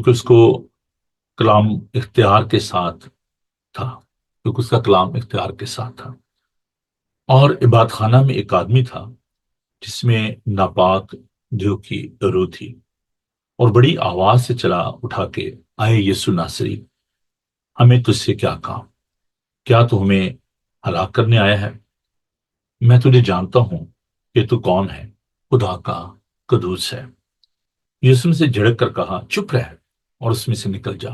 کیونکہ اس کو کلام اختیار کے ساتھ تھا، کیونکہ اس کا کلام اختیار کے ساتھ تھا۔ اور عبادت خانہ میں ایک آدمی تھا جس میں ناپاک دیو کی روح تھی، اور بڑی آواز سے چلا اٹھا کے، آئے یسوع ناصری، ہمیں تجھ سے کیا کام؟ کیا تو ہمیں ہلاک کرنے آیا ہے؟ میں تجھے جانتا ہوں کہ تو کون ہے، خدا کا قدوس ہے۔ یسوع نے سے جھڑک کر کہا، چپ رہ اور اس میں سے نکل جا۔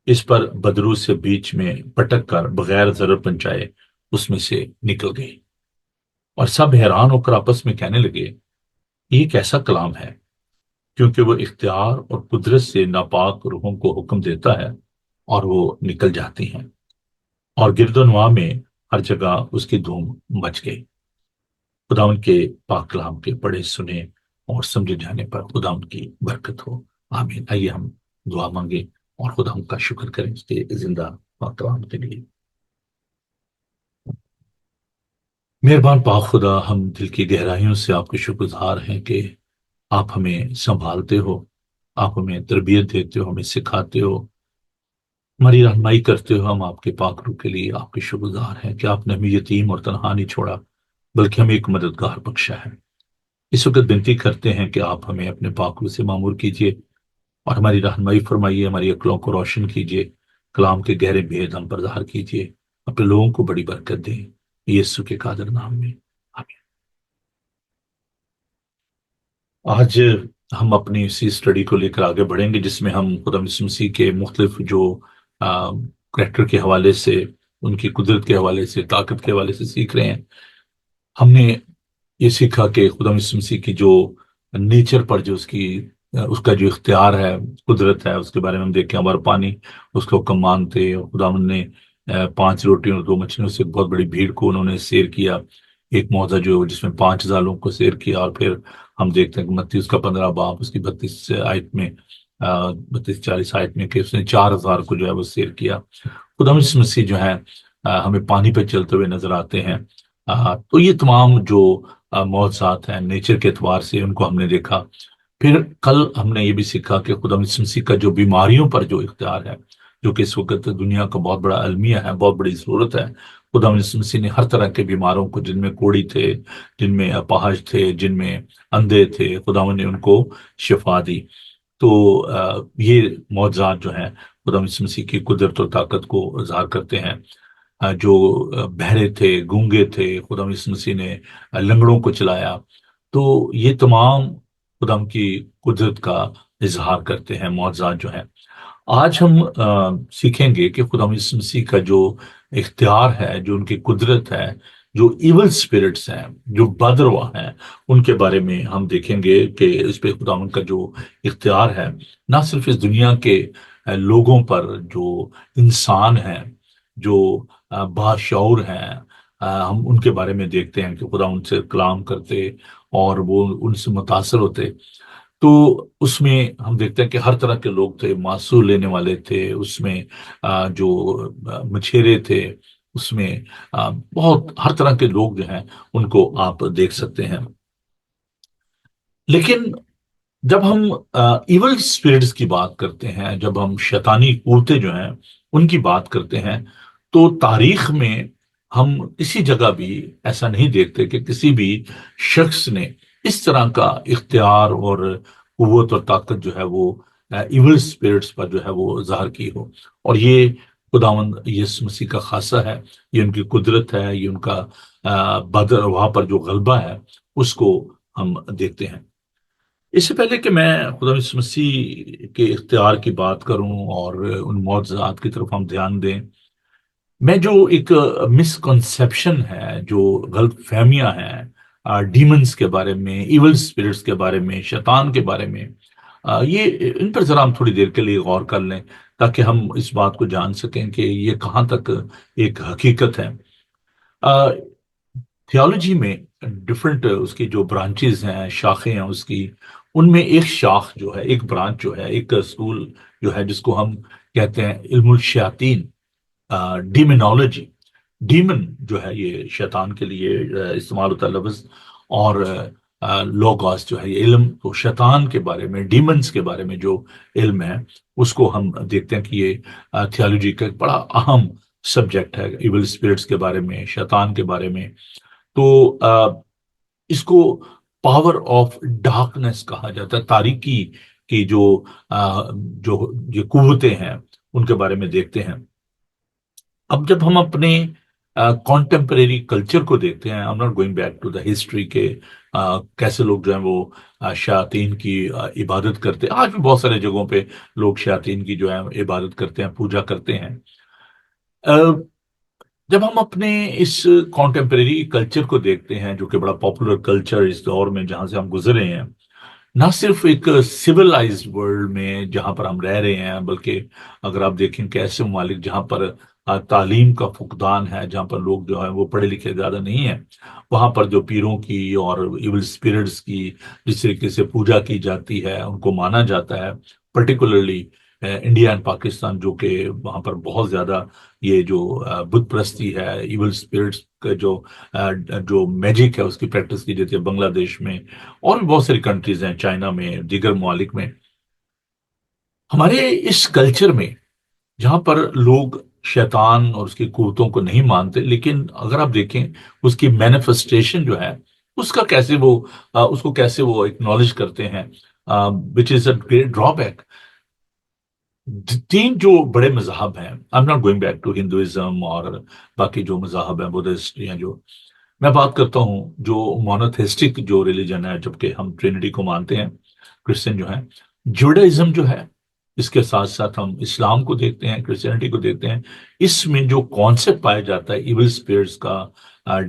اس پر بدرو سے بیچ میں پٹک کر بغیر ضرر پہنچائے اس میں سے نکل گئی، اور سب حیران ہو کر آپس میں کہنے لگے، یہ کیسا کلام ہے؟ کیونکہ وہ اختیار اور قدرت سے ناپاک روحوں کو حکم دیتا ہے اور وہ نکل جاتی ہیں، اور گرد و نواح میں ہر جگہ اس کی دھوم مچ گئی۔ خدا ان کے پاک کلام کے پڑھے سنے اور سمجھے جانے پر خدا ان کی برکت ہو، آمین۔ آئیے ہم دعا مانگے اور خدا ان کا شکر کریں اس کے زندہ پاک کلام کے لیے۔ مہربان پاک خدا، ہم دل کی گہرائیوں سے آپ کے شکر گزار ہیں کہ آپ ہمیں سنبھالتے ہو، آپ ہمیں تربیت دیتے ہو، ہمیں سکھاتے ہو، ہماری رہنمائی کرتے ہو۔ ہم آپ کے پاک روح کے لیے آپ کے شکر گزار ہیں کہ آپ نے ہمیں یتیم اور تنہا نہیں چھوڑا، بلکہ ہمیں ایک مددگار بخشا ہے۔ اس وقت بنتی کرتے ہیں کہ آپ ہمیں اپنے پاک روح سے معمور کیجیے اور ہماری رہنمائی فرمائیے، ہماری عقلوں کو روشن کیجیے، کلام کے گہرے بھید ہم پر ظاہر کیجیے، اپنے لوگوں کو بڑی برکت دیں، یسوع کے قادر نام میں، آمین۔ آج ہم اپنی اسی اسٹڈی کو لے کر آگے بڑھیں گے جس میں ہم خدا یسوع مسیح کے مختلف جو کریکٹر کے حوالے سے، ان کی قدرت کے حوالے سے، طاقت کے حوالے سے سیکھ رہے ہیں۔ ہم نے یہ سیکھا کہ خدا یسوع مسیح کی جو نیچر پر جو اس کا جو اختیار ہے، قدرت ہے، اس کے بارے میں ہم دیکھیں، ہمارا پانی اس کا حکم مانتے، اور خدا نے 5 روٹیوں اور 2 مچھلیوں سے بہت بڑی بھیڑ کو انہوں نے سیر کیا، ایک معجزہ جو جس میں 5,000 لوگوں کو سیر کیا۔ اور پھر ہم دیکھتے ہیں کہ متی اس کا 15 باب اس کی 32 آیت میں، 32-40 آیت میں، کہ اس نے 4,000 کو جو ہے وہ سیر کیا۔ خدا یسوع مسیح جو ہے ہمیں پانی پہ چلتے ہوئے نظر آتے ہیں۔ تو یہ تمام جو معجزات ہیں نیچر کے اعتبار سے، ان کو ہم نے دیکھا۔ پھر کل ہم نے یہ بھی سیکھا کہ خدا یسوع مسیح کا جو بیماریوں پر جو اختیار ہے، جو کہ اس وقت دنیا کا بہت بڑا المیہ ہے، بہت بڑی ضرورت ہے۔ خدا یسوع مسیح نے ہر طرح کے بیماروں کو، جن میں کوڑی تھے، جن میں اپاہج تھے، جن میں اندھے تھے، خدا نے ان کو شفا دی۔ تو یہ معجزات جو ہیں خدا یسوع مسیح کی قدرت اور طاقت کو ظاہر کرتے ہیں۔ جو بہرے تھے، گونگے تھے، خدا یسوع مسیح نے لنگڑوں کو چلایا۔ تو یہ تمام خدا کی قدرت کا اظہار کرتے ہیں معجزات جو ہیں۔ آج ہم سیکھیں گے کہ خدا یسوع مسیح کا جو اختیار ہے، جو ان کی قدرت ہے، جو ایول اسپرٹس ہیں، جو بدرواہ ہیں، ان کے بارے میں ہم دیکھیں گے کہ اس پہ خدا ان کا جو اختیار ہے، نہ صرف اس دنیا کے لوگوں پر، جو انسان ہیں، جو باشعور ہیں، ہم ان کے بارے میں دیکھتے ہیں کہ خدا ان سے کلام کرتے اور وہ ان سے متاثر ہوتے۔ تو اس میں ہم دیکھتے ہیں کہ ہر طرح کے لوگ تھے، معصور لینے والے تھے، اس میں جو مچھیرے تھے، اس میں بہت ہر طرح کے لوگ جو ہیں ان کو آپ دیکھ سکتے ہیں۔ لیکن جب ہم ایول اسپرٹس کی بات کرتے ہیں، جب ہم شیطانی قوتیں جو ہیں ان کی بات کرتے ہیں، تو تاریخ میں ہم کسی جگہ بھی ایسا نہیں دیکھتے کہ کسی بھی شخص نے اس طرح کا اختیار اور قوت اور طاقت جو ہے وہ ایول اسپرٹس پر جو ہے وہ ظاہر کی ہو۔ اور یہ خداوند یسوع مسیح کا خاصہ ہے، یہ ان کی قدرت ہے، یہ ان کا بدر وہاں پر جو غلبہ ہے اس کو ہم دیکھتے ہیں۔ اس سے پہلے کہ میں خدا یسوع مسیح کے اختیار کی بات کروں اور ان معجزات کی طرف ہم دھیان دیں، میں جو ایک مسکنسیپشن ہے، جو غلط فہمیاں ہیں ڈیمنز کے بارے میں، ایول اسپرٹس کے بارے میں، شیطان کے بارے میں، یہ ان پر ذرا ہم تھوڑی دیر کے لیے غور کر لیں، تاکہ ہم اس بات کو جان سکیں کہ یہ کہاں تک ایک حقیقت ہے۔ تھیولوجی میں ڈفرینٹ اس کی جو برانچز ہیں، شاخیں ہیں اس کی، ان میں ایک شاخ جو ہے، ایک برانچ جو ہے، ایک اسکول جو ہے، جس کو ہم کہتے ہیں علم الشیاطین، ڈیمنالوجی۔ ڈیمن جو ہے یہ شیطان کے لیے استعمال ہوتا ہے لفظ، اور لوگوس جو ہے، یہ علم تو شیطان کے بارے میں، ڈیمنز کے بارے میں جو علم ہے، اس کو ہم دیکھتے ہیں کہ یہ تھیالوجی کا ایک بڑا اہم سبجیکٹ ہے، ایول اسپرٹس کے بارے میں، شیطان کے بارے میں. تو اس کو پاور آف ڈارکنیس کہا جاتا ہے، تاریکی کی جو یہ قوتیں ہیں ان کے بارے میں دیکھتے ہیں. اب جب ہم اپنے کانٹمپریری کلچر کو دیکھتے ہیں، I'm not going back to the history کے کیسے لوگ جو ہیں وہ شیاطین کی عبادت کرتے ہیں. آج بھی بہت سارے جگہوں پہ لوگ شیاطین کی جو ہے عبادت کرتے ہیں، پوجا کرتے ہیں. جب ہم اپنے اس کانٹمپریری کلچر کو دیکھتے ہیں جو کہ بڑا پاپولر کلچر اس دور میں جہاں سے ہم گزرے ہیں، نہ صرف ایک سویلائزڈ ورلڈ میں جہاں پر ہم رہ رہے ہیں، بلکہ اگر آپ دیکھیں کہ ایسے ممالک جہاں پر تعلیم کا فقدان ہے، جہاں پر لوگ جو ہیں وہ پڑھے لکھے زیادہ نہیں ہیں، وہاں پر جو پیروں کی اور ایول اسپرٹس کی جس طریقے سے پوجا کی جاتی ہے، ان کو مانا جاتا ہے. پرٹیکولرلی انڈیا اینڈ پاکستان، جو کہ وہاں پر بہت زیادہ یہ جو بت پرستی ہے، ایول اسپرٹس کا جو میجک ہے اس کی پریکٹس کی جاتی ہے. بنگلہ دیش میں اور بھی بہت ساری کنٹریز ہیں، چائنا میں، دیگر ممالک میں. ہمارے اس کلچر میں جہاں پر لوگ شیطان اور اس کی قوتوں کو نہیں مانتے، لیکن اگر آپ دیکھیں اس کی مینیفسٹیشن جو ہے اس کا کیسے وہ اس کو کیسے وہ اکنالج کرتے ہیں، وچ از اے گریٹ ڈرا بیک. تین جو بڑے مذہب ہیں، I'm not going back to Hinduism اور باقی جو مذاہب ہیں، بدھسٹ ہیں، جو میں بات کرتا ہوں جو مونوتھیسٹک جو ریلیجن ہے، جبکہ ہم ٹرینٹی کو مانتے ہیں، کرسچن جو ہیں، جوڈائزم جو ہے، اس کے ساتھ ساتھ ہم اسلام کو دیکھتے ہیں، کرسچینٹی کو دیکھتے ہیں. اس میں جو کانسیپٹ پایا جاتا ہے ایول اسپرٹس کا،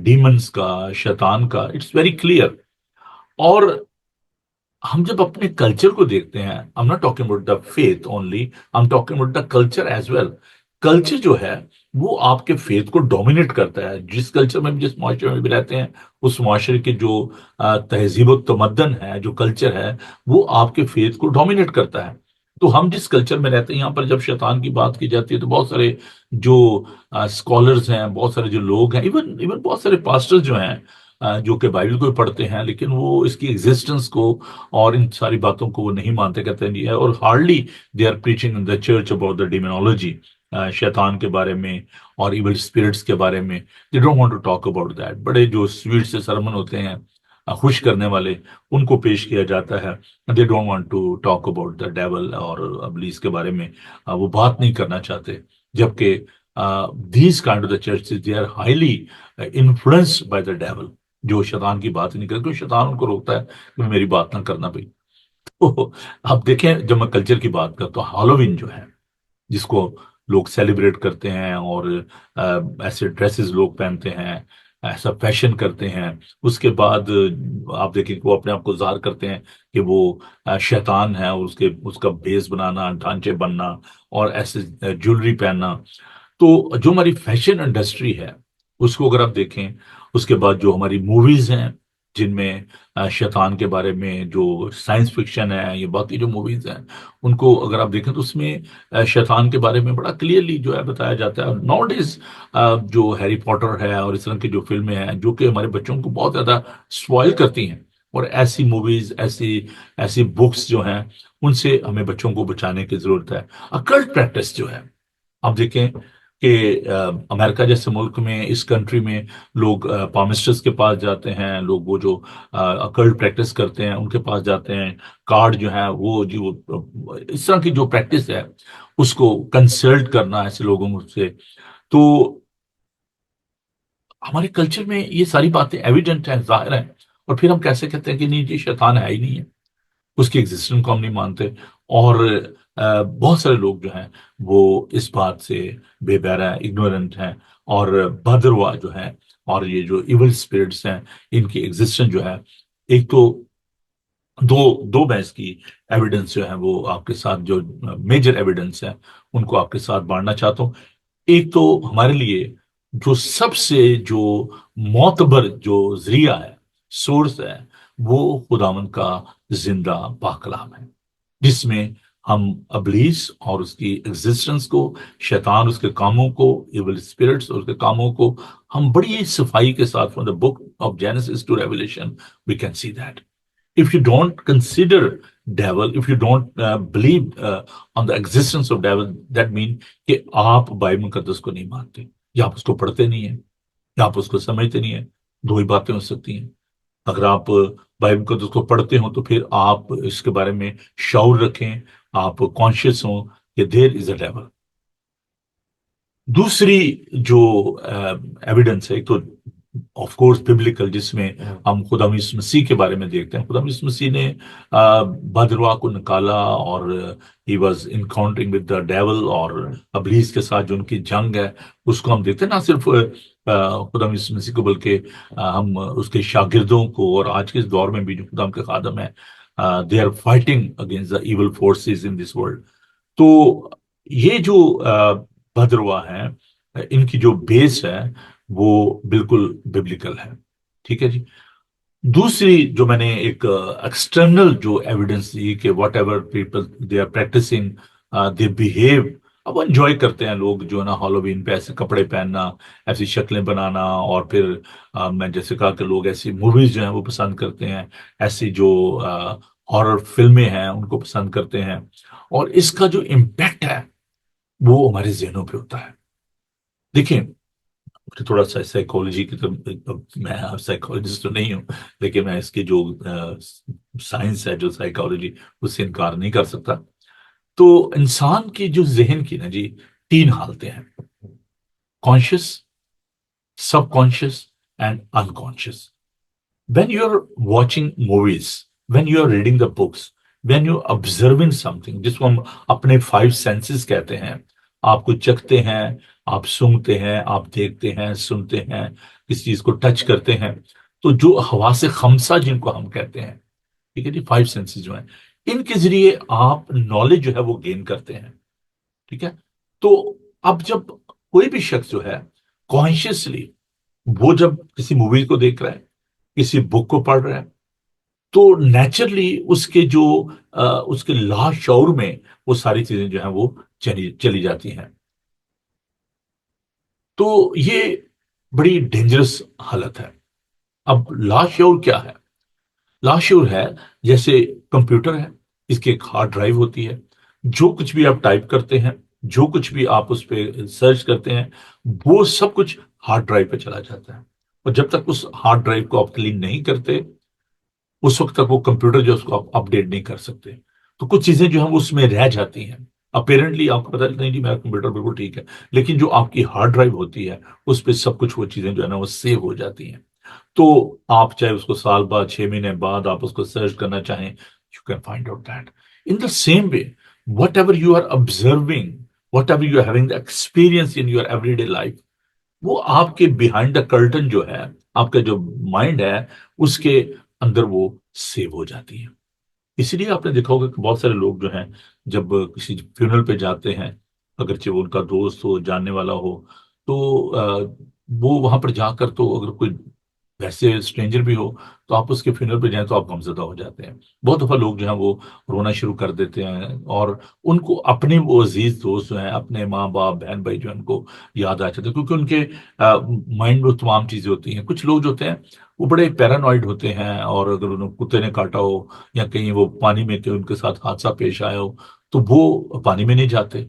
ڈیمنز کا، شیطان کا، اٹس ویری کلیئر. اور ہم جب اپنے کلچر کو دیکھتے ہیں، I'm not talking about the faith only, I'm talking about the culture as well. Culture جو ہے وہ آپ کے فیتھ کو ڈومینیٹ کرتا ہے. جس کلچر میں جس معاشرے میں بھی رہتے ہیں، اس معاشرے کے جو تہذیب و تمدن ہے، جو کلچر ہے، وہ آپ کے فیتھ کو ڈومینیٹ کرتا ہے. تو ہم جس کلچر میں رہتے ہیں، یہاں پر جب شیطان کی بات کی جاتی ہے تو بہت سارے جو اسکالرز ہیں، بہت سارے جو لوگ ہیں، ایون بہت سارے پاسٹر جو ہیں، جو کہ بائبل کو پڑھتے ہیں، لیکن وہ اس کی ایگزسٹنس کو اور ان ساری باتوں کو وہ نہیں مانتے، کہتے ہیں. اور hardly they are preaching in the church about the demonology, شیطان کے بارے میں اور ایول اسپرٹس کے بارے میں. They don't want to talk about that. بڑے جو سویٹ سے سرمن ہوتے ہیں، خوش کرنے والے، ان کو پیش کیا جاتا ہے. They don't want to talk about the devil اور ابلیس کے بارے میں وہ بات نہیں کرنا چاہتے. جبکہ these kind of the churches they are highly influenced by the devil. جو شیطان کی بات نہیں کرتے، کیونکہ شیطان ان کو روکتا ہے کہ میری بات نہ کرنا بھائی. تو آپ دیکھیں، جب میں کلچر کی بات کرتا ہوں، ہالووین جو ہے جس کو لوگ سیلیبریٹ کرتے ہیں اور ایسے ڈریسز لوگ پہنتے ہیں، ایسا فیشن کرتے ہیں، اس کے بعد آپ دیکھیں کہ وہ اپنے آپ کو ظاہر کرتے ہیں کہ وہ شیطان ہے، اور اس کا بیس بنانا، ڈھانچے بننا اور ایسے جویلری پہننا. تو جو ہماری فیشن انڈسٹری ہے اس کو اگر آپ دیکھیں، اس کے بعد جو ہماری موویز ہیں جن میں شیطان کے بارے میں جو سائنس فکشن ہے، یہ باقی جو موویز ہیں، ان کو اگر آپ دیکھیں تو اس میں شیطان کے بارے میں بڑا کلیئرلی جو ہے بتایا جاتا ہے. ناؤ ڈیز جو ہیری پوٹر ہے اور اس طرح کی جو فلمیں ہیں جو کہ ہمارے بچوں کو بہت زیادہ سپوائل کرتی ہیں، اور ایسی موویز، ایسی بکس جو ہیں، ان سے ہمیں بچوں کو بچانے کی ضرورت ہے. اکلٹ پریکٹس جو ہے، آپ دیکھیں کہ امریکہ جیسے ملک میں، اس کنٹری میں لوگ پامسٹرز کے پاس جاتے ہیں، لوگ وہ جو اکلٹ پریکٹس کرتے ہیں ان کے پاس جاتے ہیں. کارڈ جو ہے وہ جو اس طرح کی جو پریکٹس ہے اس کو کنسلٹ کرنا ایسے لوگوں سے. تو ہمارے کلچر میں یہ ساری باتیں ایویڈنٹ ہیں، ظاہر ہیں. اور پھر ہم کیسے کہتے ہیں کہ نہیں جی شیطان ہے ہی نہیں ہے، اس کی ایگزسٹنس کو ہم نہیں مانتے. اور بہت سارے لوگ جو ہیں وہ اس بات سے بے بہرا ہیں، اگنورنٹ ہیں اور بھدروا جو ہیں. اور یہ جو ایول اسپرٹس ہیں، ان کی ایگزسٹنس جو ہے، ایک تو دو میں اس کی ایویڈنس جو ہے وہ آپ کے ساتھ، جو میجر ایویڈنس ہیں ان کو آپ کے ساتھ بانٹنا چاہتا ہوں. ایک تو ہمارے لیے جو سب سے جو معتبر جو ذریعہ ہے، سورس ہے، وہ خداوند کا زندہ پاک کلام ہے، جس میں ہم ابلیس اور اس کی ایگزسٹنس کو، شیطان اس کے کاموں کو، ایول اسپرٹس اور اس کے کاموں کو ہم بڑی صفائی کے ساتھ from the book of Genesis to Revelation we can see that. if you don't consider devil, if you don't believe on the existence of devil, that mean کہ آپ بائبل مقدس کو نہیں مانتے، یا آپ اس کو پڑھتے نہیں ہیں، یا آپ اس کو سمجھتے نہیں ہیں. دو ہی باتیں ہو سکتی ہیں. اگر آپ بائبل مقدس کو پڑھتے ہوں تو پھر آپ اس کے بارے میں شعور رکھیں، آپ کانشیس ہوں کہ دیر از اے ڈیول. دوسری جو ایویڈنس ہے، ایک تو آف کورس ببلیکل، جس میں ہم خدا یسوع مسیح کے بارے میں دیکھتے ہیں. خدا یسوع مسیح نے بدروا کو نکالا، اور he was encountering with the devil, اور ابلیس کے ساتھ جو ان کی جنگ ہے اس کو ہم دیکھتے ہیں. نہ صرف خدا یسوع مسیح کو، بلکہ ہم اس کے شاگردوں کو، اور آج کے اس دور میں بھی جو خدا کے خادم ہیں، they are fighting against the evil forces in this world. تو یہ جو بھدروا ہے، ان کی جو بیس ہے وہ بالکل ببلیکل ہے. ٹھیک ہے جی. دوسری جو میں نے ایک ایکسٹرنل جو ایویڈنس دی کہ whatever people they are practising, they behave. اب انجوائے کرتے ہیں لوگ جو ہے نا ہالووین پہ ایسے کپڑے پہننا، ایسی شکلیں بنانا، اور پھر میں جیسے کہا کہ لوگ ایسی موویز جو ہیں وہ پسند کرتے ہیں، ایسی جو ہارر فلمیں ہیں ان کو پسند کرتے ہیں. اور اس کا جو امپیکٹ ہے وہ ہمارے ذہنوں پہ ہوتا ہے. دیکھیں، مجھے تھوڑا سا سائیکالوجی کی طرف، میں سائیکالوجسٹ تو نہیں ہوں، لیکن میں اس کی جو سائنس ہے، جو سائیکالوجی، اس سے انکار نہیں کر سکتا. تو انسان کی جو ذہن کی نا جی، تین حالتیں ہیں: conscious, sub conscious and unconscious. when you're watching movies, when you're reading the books, when you're observing something، جس کو ہم اپنے فائیو سینسز کہتے ہیں، آپ کو چکھتے ہیں، آپ سونگھتے ہیں، آپ دیکھتے ہیں، سنتے ہیں، کسی چیز کو ٹچ کرتے ہیں. تو جو حواس خمسہ جن کو ہم کہتے ہیں، ٹھیک ہے جی، فائیو سینسز جو ہیں، ان کے ذریعے آپ نالج جو ہے وہ گین کرتے ہیں. ٹھیک ہے. تو اب جب کوئی بھی شخص جو ہے کانشیسلی، وہ جب کسی مووی کو دیکھ رہا ہے، کسی بک کو پڑھ رہا ہے، تو نیچرلی اس کے جو اس کے لا شعور میں وہ ساری چیزیں جو ہیں وہ چلی جاتی ہیں. تو یہ بڑی ڈینجرس حالت ہے. اب لا شعور کیا ہے؟ لا شعور ہے جیسے کمپیوٹر ہے، اس کی ایک ہارڈ ڈرائیو ہوتی ہے. جو کچھ بھی آپ ٹائپ کرتے ہیں، جو کچھ بھی آپ اس پہ سرچ کرتے ہیں، وہ سب کچھ ہارڈ ڈرائیو پہ چلا جاتا ہے. اور جب تک اس ہارڈ ڈرائیو کو آپ کلین نہیں کرتے، اس وقت تک وہ کمپیوٹر جو ہے اس کو آپ اپڈیٹ نہیں کر سکتے. تو کچھ چیزیں جو ہیں وہ اس میں رہ جاتی ہیں. اپیرنٹلی آپ کو پتا نہیں جی میرا کمپیوٹر بالکل ٹھیک ہے، لیکن جو آپ کی ہارڈ ڈرائیو ہوتی ہے اس پہ سب کچھ وہ چیزیں جو ہے نا وہ سیو ہو جاتی ہیں. تو آپ چاہے اس کو سال بعد، 6 مہینے بعد آپ اس کو سرچ کرنا چاہیں، you can find out that. In the same way, whatever you are observing, whatever you are having the experience in your everyday life, وہ آپ کے بیہائنڈ دا کرٹن جو ہے، آپ کا جو مائنڈ ہے اس کے اندر وہ سیو ہو جاتی ہے. اسی لیے آپ نے دیکھا ہوگا کہ بہت سارے لوگ جو ہیں جب کسی فیونرل پہ جاتے ہیں، اگرچہ وہ ان کا دوست ہو، جاننے والا ہو، تو وہ وہاں پر جا کر، تو اگر کوئی ویسے اسٹرینجر بھی ہو تو آپ اس کے فیونرل پہ جائیں تو آپ غمزدہ ہو جاتے ہیں. بہت دفعہ لوگ جو ہیں وہ رونا شروع کر دیتے ہیں، اور ان کو اپنے وہ عزیز دوست جو ہیں، اپنے ماں باپ، بہن بھائی جو ہیں، ان کو یاد آ جاتے ہیں، کیونکہ ان کے مائنڈ میں تمام چیزیں ہوتی ہیں. کچھ لوگ جو ہوتے ہیں وہ بڑے پیرانوائڈ ہوتے ہیں، اور اگر انہیں کتے نے کاٹا ہو، یا کہیں وہ پانی میں کہ ان کے ساتھ حادثہ پیش آیا ہو، تو وہ پانی میں نہیں جاتے،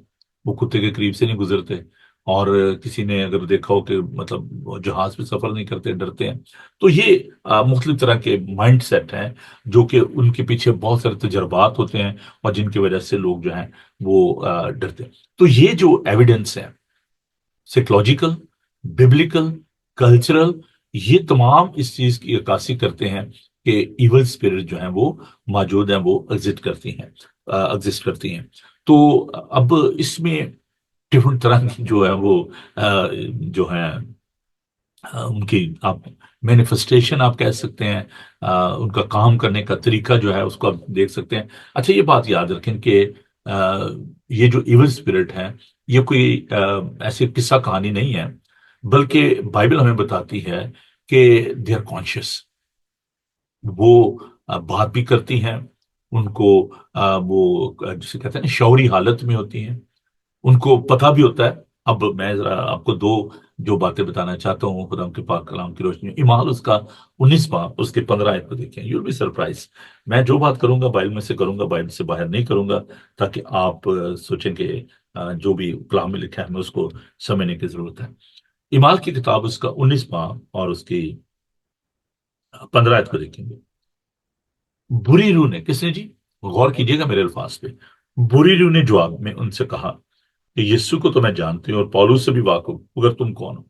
وہ کتے کے قریب سے نہیں گزرتے. اور کسی نے اگر دیکھا ہو کہ مطلب وہ جہاز پہ سفر نہیں کرتے، ڈرتے ہیں. تو یہ مختلف طرح کے مائنڈ سیٹ ہیں جو کہ ان کے پیچھے بہت سارے تجربات ہوتے ہیں، اور جن کی وجہ سے لوگ جو ہیں وہ ڈرتے ہیں. تو یہ جو ایویڈنس ہے، سائیکولوجیکل، ببلیکل، کلچرل، یہ تمام اس چیز کی عکاسی کرتے ہیں کہ ایول اسپرٹ جو ہیں وہ موجود ہیں، وہ ایگزسٹ کرتی ہیں. تو اب اس میں ڈفرنٹ طرح کی جو ہے وہ جو ہے ان کی آپ مینیفسٹیشن آپ کہہ سکتے ہیں، ان کا کام کرنے کا طریقہ جو ہے اس کو آپ دیکھ سکتے ہیں. اچھا، یہ بات یاد رکھیں کہ یہ جو ایول اسپرٹ ہے، یہ کوئی ایسی قصہ کہانی نہیں ہے، بلکہ بائبل ہمیں بتاتی ہے کہ دے آر کانشیس. وہ بات بھی کرتی ہیں، ان کو وہ جسے کہتے ہیں نا شعوری حالت میں ہوتی ہیں، ان کو پتہ بھی ہوتا ہے اب میں ذرا آپ کو دو جو باتیں بتانا چاہتا ہوں خدا کے پاک کلام کی روشنی میں، اعمال اس کا 19 باب اس کے 15 آیت کو دیکھیں، یو ول بی سرپرائز. میں جو بات کروں گا بائبل میں سے کروں گا، بائبل سے باہر نہیں کروں گا، تاکہ آپ سوچیں کہ جو بھی کلام میں لکھا ہے ہمیں اس کو سمجھنے کی ضرورت ہے. اعمال کی کتاب اس کا 19 باب اور اس کی 15 آیت کو دیکھیں گے. بری روح نے، کس نے جی؟ غور کیجیے گا میرے الفاظ پہ. بری روح نے جواب میں ان سے کہا کہ یسوع کو تو میں جانتی ہوں اور پولوس سے بھی واقف ہوں، مگر تم کون ہو؟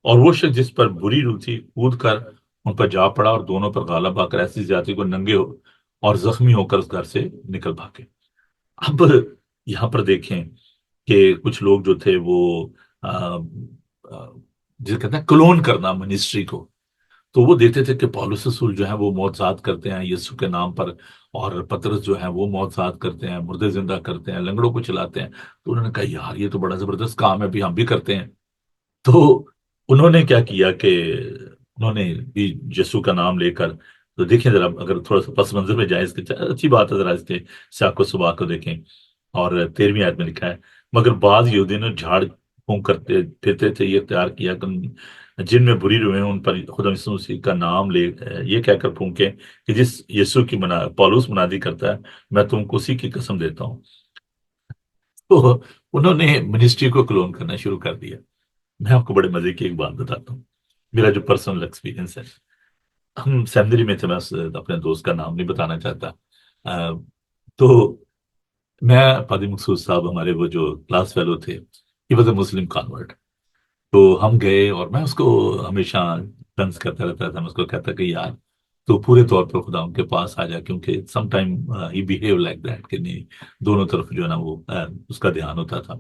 اور وہ شخص جس پر بری روح تھی کود کر ان پر جا پڑا اور دونوں پر غالب آ کر ایسی زیادتی کو ننگے ہو اور زخمی ہو کر اس گھر سے نکل بھاگے. اب یہاں پر دیکھیں کہ کچھ لوگ جو تھے وہ آ، آ، جسے کہتے ہیں کلون کرنا منسٹری کو، تو وہ دیکھتے تھے کہ پولس رسول جو ہے وہ موت زاد کرتے ہیں یسوع کے نام پر، اور پطرس جو ہے وہ موت زاد کرتے ہیں، مردے زندہ کرتے ہیں، لنگڑوں کو چلاتے ہیں. تو انہوں نے کہا یار یہ تو بڑا زبردست کام ہے، بھی ہم بھی کرتے ہیں. تو انہوں نے کیا کیا کہ انہوں نے بھی یسوع کا نام لے کر، تو دیکھیں ذرا اگر تھوڑا سا پس منظر میں جائیں اس کے، اچھی بات ہے ذرا اس کے سیاق و سباق کو دیکھیں. اور 13ویں آیت میں لکھا ہے مگر بعض یہودیوں نے جھاڑ پھونک کرتے پھرتے تھے یہ اختیار کیا کہ جن میں بری روحیں ان پر خدا یسوع مسیح کا نام لے یہ کہہ کر پھونکیں کہ جس یسوع کی پولس منادی کرتا ہے میں تم کو اسی کی قسم دیتا ہوں. تو انہوں نے منسٹری کو کلون کرنا شروع کر دیا. میں آپ کو بڑے مزے کی ایک بات بتاتا ہوں، میرا جو پرسنل ایکسپیرینس ہے. ہم سیمنری میں تھے، میں اپنے دوست کا نام نہیں بتانا چاہتا. آ، تو میں پادری مقصود صاحب ہمارے وہ جو کلاس فیلو تھے، he was a Muslim convert. تو ہم گئے اور میں اس کو ہمیشہ ڈنس کرتا رہتا تھا. میں اس کو کہتا کہ یار تو پورے طور پر خدا ان کے پاس آ جا، کیونکہ some time he behave like that کہ نہیں، دونوں طرف جو ہے نا وہ اس کا دھیان ہوتا تھا.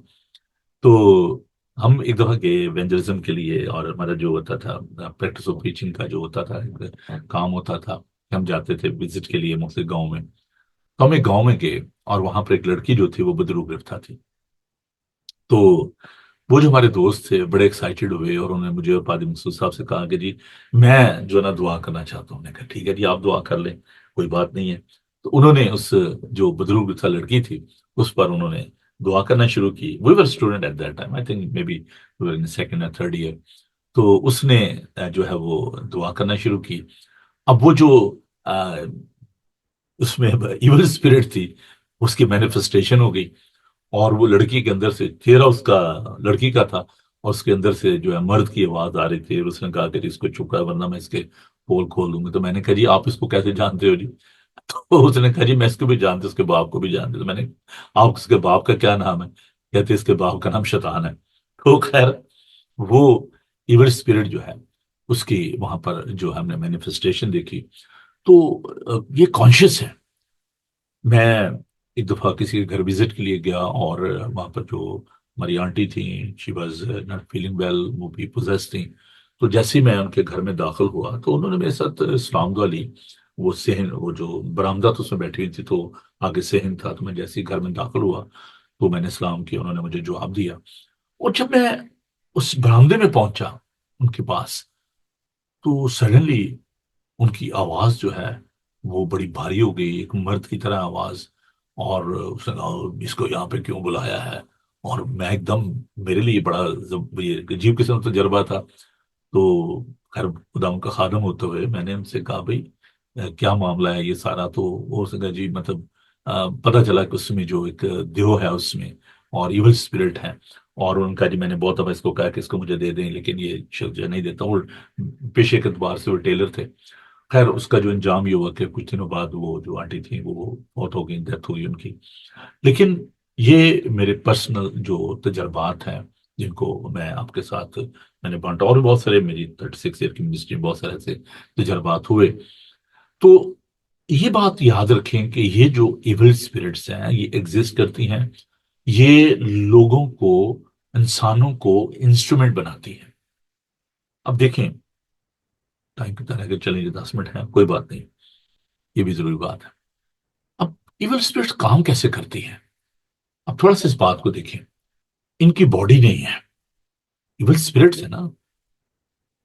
تو ہم ایک دفعہ گئے ایونجلزم کے لیے، اور ہمارا جو ہوتا تھا پریکٹس آف پریچنگ کا جو ہوتا تھا ایک کام ہوتا تھا کہ ہم جاتے تھے وزٹ کے لیے مختلف گاؤں میں. تو ہم ایک گاؤں میں گئے اور وہاں پر ایک لڑکی جو تھی وہ بدرو گرفتہ تھی. تو وہ جو ہمارے دوست تھے بڑے ایکسائٹیڈ ہوئے اور انہوں نے مجھے اور پادری مسعود صاحب سے کہا کہ جی میں جو ہے نا دعا کرنا چاہتا ہوں. میں نے کہا ٹھیک ہے جی آپ دعا کر لیں، کوئی بات نہیں ہے. تو انہوں نے اس جو بدرو گرفتہ لڑکی تھی اس پر انہوں نے دعا کرنا شروع کی. We were student at that time, I think maybe second یا تھرڈ ایئر. تو اس نے جو ہے وہ دعا کرنا شروع کی. اب وہ جو اس میں ایول اسپرٹ تھی اس کی مینیفestation ہو گئی، اور وہ لڑکی کے اندر سے چہرہ اس کا لڑکی کا تھا اور اس کے اندر سے جو ہے مرد کی آواز آ رہی تھی. اور اس نے کہا کہ اس کو چپ کر ورنہ میں اس کے پول کھول دوں گی. تو میں نے کہا جی آپ اس کو کیسے جانتے ہو جی؟ تو اس نے کہا جی میں اس کو بھی جانتے اس کے باپ کو بھی جانتے. تو میں نے آپ اس کے باپ کا کیا نام ہے؟ کہتے اس کے باپ کا نام شیطان ہے. تو خیر وہ ایول اسپرٹ جو ہے اس کی وہاں پر جو ہم نے مینیفestation دیکھی. تو یہ کانشیس ہے. میں ایک دفعہ کسی کے گھر وزٹ کے لیے گیا اور وہاں پر جو ہماری آنٹی تھیں she was not feeling well, وہ بھی پوزیس تھیں. تو جیسے ہی میں ان کے گھر میں داخل ہوا تو انہوں نے میرے ساتھ اسلام دعا لی. وہ صحن وہ جو برآمدہ تو اس میں بیٹھی ہوئی تھی تو آگے صحن تھا. تو میں جیسے ہی گھر میں داخل ہوا تو میں نے اسلام کیا، انہوں نے مجھے جواب دیا. اور جب میں اس برآمدے میں پہنچا ان کے پاس تو سڈنلی ان کی آواز جو ہے وہ بڑی بھاری ہو گئی، ایک مرد کی طرح آواز. اور اس نے کہا اس کو یہاں پہ کیوں بلایا ہے؟ اور میں ایک دم، میرے لیے بڑا یہ عجیب قسم کا تجربہ تھا. تو خیر خدا ان کا خادم ہوتے ہوئے میں نے ان سے کہا بھائی کیا معاملہ ہے یہ سارا؟ تو وہ اس نے کہا جی مطلب پتہ چلا کہ اس میں جو ایک دیو ہے اس میں اور ایول اسپرٹ ہے. اور ان کا جی میں نے بہت دفعہ اس کو کہا کہ اس کو مجھے دے دیں لیکن یہ شخص جو ہے نہیں دیتا. وہ پیشے کے اعتبار سے وہ ٹیلر تھے. خیر اس کا جو انجام یہ ہوا کہ کچھ دنوں بعد وہ جو آنٹی تھیں وہ بہت ہو گئی، ڈیتھ ہوئی ان کی. لیکن یہ میرے پرسنل جو تجربات ہیں جن کو میں آپ کے ساتھ میں نے بانٹا، اور بھی بہت سارے میری 36 ایئر کی منسٹری میں بہت سارے ایسے تجربات ہوئے. تو یہ بات یاد رکھیں کہ یہ جو ایول اسپرٹس ہیں یہ ایگزسٹ کرتی ہیں، یہ لوگوں کو، انسانوں کو انسٹرومنٹ بناتی ہیں. اب دیکھیں ٹائم کی طرح کہ چلیں گے 10 منٹ ہیں کوئی بات نہیں، یہ بھی ضروری بات ہے. اب ایول اسپرٹ کام کیسے کرتی ہے؟ اب تھوڑا سا اس بات کو دیکھیں. ان کی باڈی نہیں ہے، ایول اسپرٹس ہے نا،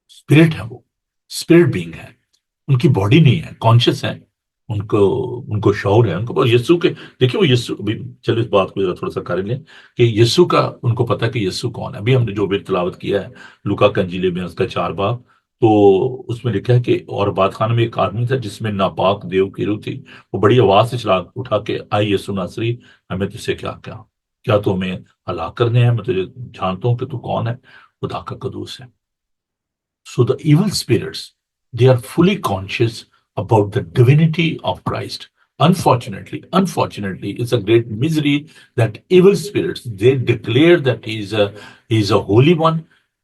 اسپرٹ ہے، وہ اسپرٹ بینگ ہے. ان کی باڈی نہیں ہے، کانشیس ہے. ان کو شعور ہے، ان کو بس یسوع کے، دیکھیں وہ یسوع ابھی، چلو اس بات کو ذرا تھوڑا سا کر لیں کہ یسوع کا ان کو پتا کہ یسوع کون ہے. ابھی ہم نے جو بھی تلاوت کیا ہے لوکا کا انجیل میں اس کا 4 باب، تو اس میں لکھا ہے کہ اور بات خانے میں ایک آدمی تھا جس میں ناپاک دیو کی روح تھی. وہ بڑی آواز سے چلا اٹھا کے، آئی یسوع ناصری، ہمیں تجھ سے کیا تو ہمیں ہلاک کرنے ہیں؟ میں تجھے جانتا ہوں کہ تو کون ہے، خدا کا قدوس ہے. So the evil spirits, they are fully conscious about the divinity of Christ. Unfortunately, it's a great misery that evil spirits, they declare that he is a holy one,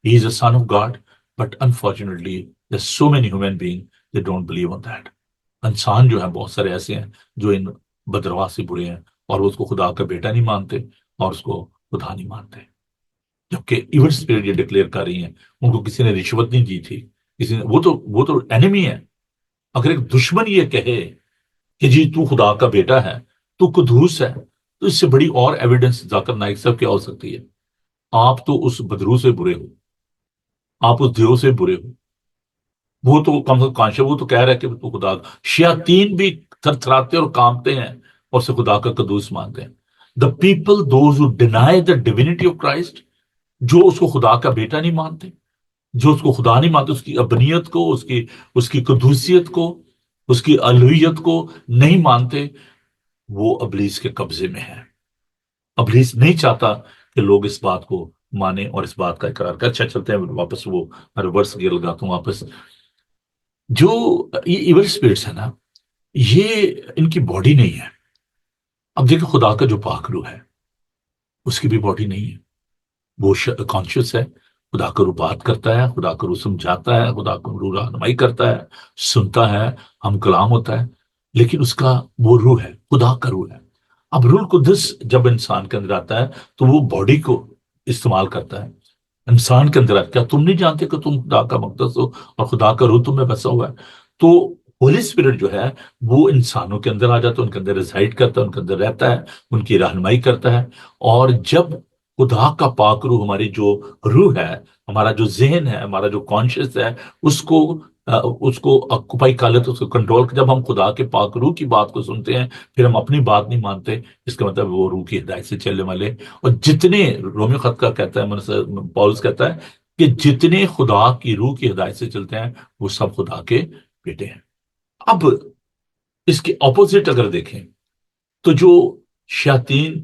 he is a son of God, but unfortunately, there's so many human beings, they don't believe on that. انسان جو ہیں بہت سارے ایسے ہیں جو ان بدرواہ سے برے ہیں، اور وہ اس کو خدا کا بیٹا نہیں مانتے اور اس کو خدا نہیں مانتے. جبکہ ایون اسپرٹ یہ ڈکلیئر کر رہی ہیں، ان کو کسی نے رشوت نہیں دی تھی، کسی نے، وہ تو اینیمی ہے. اگر ایک دشمن یہ کہے کہ جی تو خدا کا بیٹا ہے، تو قدوس ہے، تو اس سے بڑی اور ایویڈنس ذاکر نائک صاحب کیا ہو سکتی ہے؟ آپ تو اس بدرو سے برے ہو، آپ اس دیو سے برے ہو. وہ تو کم سے کم کانشا، وہ تو کہہ رہا ہے کہ تو خدا کا، شیاطین بھی تھر تھراتے اور کانپتے ہیں اور اسے خدا کا قدوس مانتے ہیں. The people those who deny the divinity of Christ, جو اس کو خدا کا بیٹا نہیں مانتے، جو اس کو خدا نہیں مانتے، اس کی ابنیت کو، اس کی قدوسیت کو، اس کی الوہیت کو نہیں مانتے، وہ ابلیس کے قبضے میں ہے. ابلیس نہیں چاہتا کہ لوگ اس بات کو مانیں اور اس بات کا اقرار کریں. اچھا چلتے ہیں واپس، وہ ریورس گیئر لگاتا ہوں واپس. جو یہ ایول اسپرٹس ہے نا، یہ ان کی باڈی نہیں ہے. اب دیکھیں خدا کا جو پاک روح ہے اس کی بھی باڈی نہیں ہے. وہ کانشیس ہے، خدا کا روح بات کرتا ہے، خدا کا روح سمجھاتا ہے، خدا کا روح رہنمائی کرتا ہے، سنتا ہے، ہم کلام ہوتا ہے، لیکن اس کا وہ روح ہے، خدا کا روح ہے. اب روح القدس جب انسان کے اندر آتا ہے تو وہ باڈی کو استعمال کرتا ہے. انسان کے اندر آتا ہے. کیا تم نہیں جانتے کہ تم خدا کا مقدس ہو اور خدا کا روح تم میں بسا ہوا ہے؟ تو ہولی اسپرٹ جو ہے وہ انسانوں کے اندر آ جاتا ہے، ان کے اندر ریزائڈ کرتا ہے، ان کے اندر رہتا ہے، ان کی رہنمائی کرتا ہے. اور جب خدا کا پاک روح، ہماری جو روح ہے، ہمارا جو ذہن ہے، ہمارا جو کانشیس ہے، اس کو اس کو آکوپائی کر لیتے، اس کو کنٹرول، جب ہم خدا کے پاک روح کی بات کو سنتے ہیں پھر ہم اپنی بات نہیں مانتے، اس کا مطلب وہ روح کی ہدایت سے چلنے والے. اور جتنے رومیو خط کا کہتا ہے، پولس کہتا ہے کہ جتنے خدا کی روح کی ہدایت سے چلتے ہیں وہ سب خدا کے بیٹے ہیں. اب اس کے اپوزٹ اگر دیکھیں تو جو شیاطین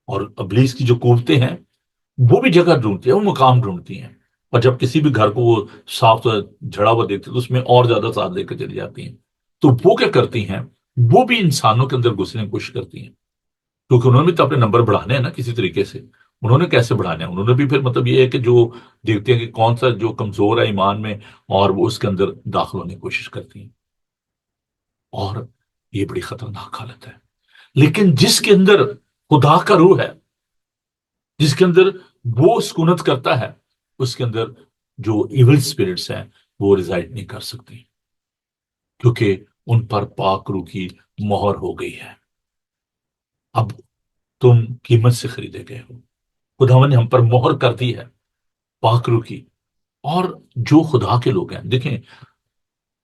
اور ابلیس کی جو قوتیں ہیں وہ بھی جگہ ڈھونڈتی ہیں، وہ مقام ڈھونڈتی ہیں. اور جب کسی بھی گھر کو وہ صاف جھڑا ہوا دیکھتے تو اس میں اور زیادہ ساتھ لے کے چلی جاتی ہیں. تو وہ کیا کرتی ہیں؟ وہ بھی انسانوں کے اندر گھسنے کی کوشش کرتی ہیں، کیونکہ انہوں نے بھی تو اپنے نمبر بڑھانے ہیں نا کسی طریقے سے. انہوں نے کیسے بڑھانے ہیں؟ انہوں نے بھی پھر مطلب یہ ہے کہ جو دیکھتے ہیں کہ کون سا جو کمزور ہے ایمان میں، اور وہ اس کے اندر داخل ہونے کی کوشش کرتی ہیں. اور یہ بڑی خطرناک حالت ہے. لیکن جس کے اندر خدا کا روح ہے، جس کے اندر وہ سکونت کرتا ہے، اس کے اندر جو ایول اسپرٹس ہیں وہ ریزائڈ نہیں کر سکتی، کیونکہ ان پر پاک روح کی مہر ہو گئی ہے. اب تم قیمت سے خریدے گئے ہو، خداوند نے ہم پر مہر کر دی ہے پاک روح کی. اور جو خدا کے لوگ ہیں، دیکھیں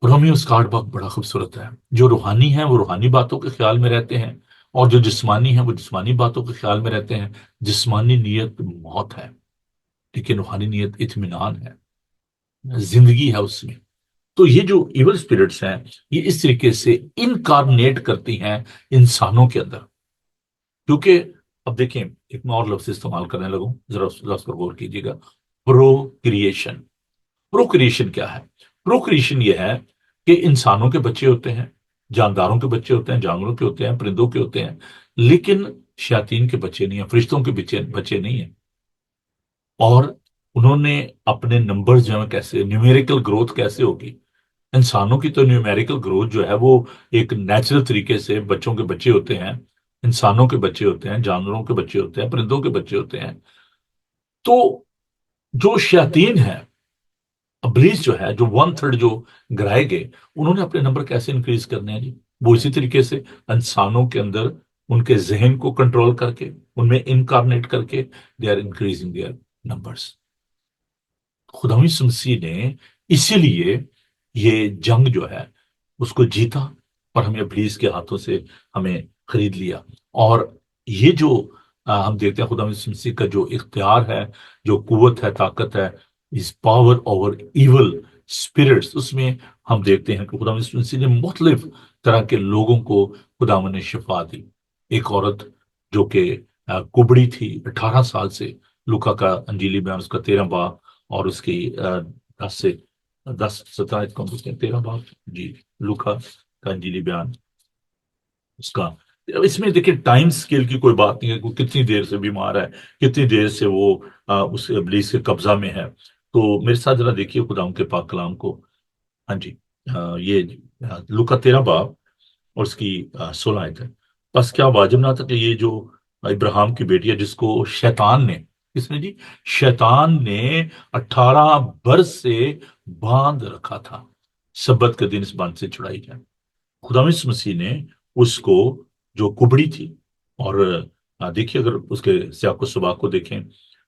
رومیو اسکاٹ بک بڑا خوبصورت ہے. جو روحانی ہیں وہ روحانی باتوں کے خیال میں رہتے ہیں، اور جو جسمانی ہیں وہ جسمانی باتوں کے خیال میں رہتے ہیں. جسمانی نیت موت ہے، لیکن روحانی نیت اطمینان ہے، زندگی ہے اس میں. تو یہ جو ایول اسپرٹس ہیں یہ اس طریقے سے انکارنیٹ کرتی ہیں انسانوں کے اندر. کیونکہ اب دیکھیں ایک میں اور لفظ استعمال کرنے لگوں، ذرا اس لفظ پر غور کیجیے گا. پرو کریشن. پرو کریشن کیا ہے؟ پرو کریشن یہ ہے کہ انسانوں کے بچے ہوتے ہیں، جانداروں کے بچے ہوتے ہیں، جانوروں کے ہوتے ہیں، پرندوں کے ہوتے ہیں، لیکن شیاطین کے بچے نہیں ہیں، فرشتوں کے بچے نہیں ہیں. اور انہوں نے اپنے نمبر جو ہیں کیسے، نیومیریکل گروتھ کیسے ہوگی؟ انسانوں کی تو نیومیریکل گروتھ جو ہے وہ ایک نیچرل طریقے سے بچوں کے بچے ہوتے ہیں، انسانوں کے بچے ہوتے ہیں، جانوروں کے بچے ہوتے ہیں، پرندوں کے بچے ہوتے ہیں. تو جو شیاطین ہے، ابلیس جو ہے، جو 1/3 جو گرائے گئے، انہوں نے اپنے نمبر کیسے انکریز کرنے ہیں جی؟ وہ اسی طریقے سے انسانوں کے اندر ان کے ذہن کو کنٹرول کر کے، ان میں انکارنیٹ کر کے they are increasing their numbers. خدا مسیح نے اسی لیے یہ جنگ جو ہے اس کو جیتا. اور ہمیں ابلیس کے ہاتھوں سے ہمیں خرید لیا۔ اور یہ جو ہم دیکھتے ہیں خدا یسوع مسیح کا جو اختیار ہے، جو قوت ہے، طاقت ہے، اس پاور اوور ایول اسپرٹس، اس میں ہم دیکھتے ہیں کہ خدا یسوع مسیح نے مختلف طرح کے لوگوں کو خدا نے شفا دی۔ ایک عورت جو کہ کبڑی تھی 18 سال سے، لوکا کا انجیلی بیان اس کا 13 باب اور اس کی 10 سے 17 کو ہم اس کے 13 باب، جی، لوکا کا انجیلی بیان اس کا، اس میں دیکھیں ٹائم سکیل کی کوئی بات نہیں ہے، کوئی کتنی دیر سے بیمار ہے، کتنی دیر سے وہ اس ابلیس کے قبضہ میں ہے۔ تو میرے ساتھ ذرا دیکھیے خدا ان کے پاک کلام کو۔ ہاں جی، یہ لوکا 13 باب اور اس کی 16 آیت ہے۔ بس کیا واجب نہ تھا کہ یہ جو ابراہیم کی بیٹی ہے، جس کو شیطان نے، کس نے جی؟ شیطان نے 18 برس سے باندھ رکھا تھا، سبت کے دن اس باندھ سے چھڑائی جائے۔ خدا یسوع مسیح نے اس کو، جو کبڑی تھی، اور دیکھیے اگر اس کے سیاق و سباق کو دیکھیں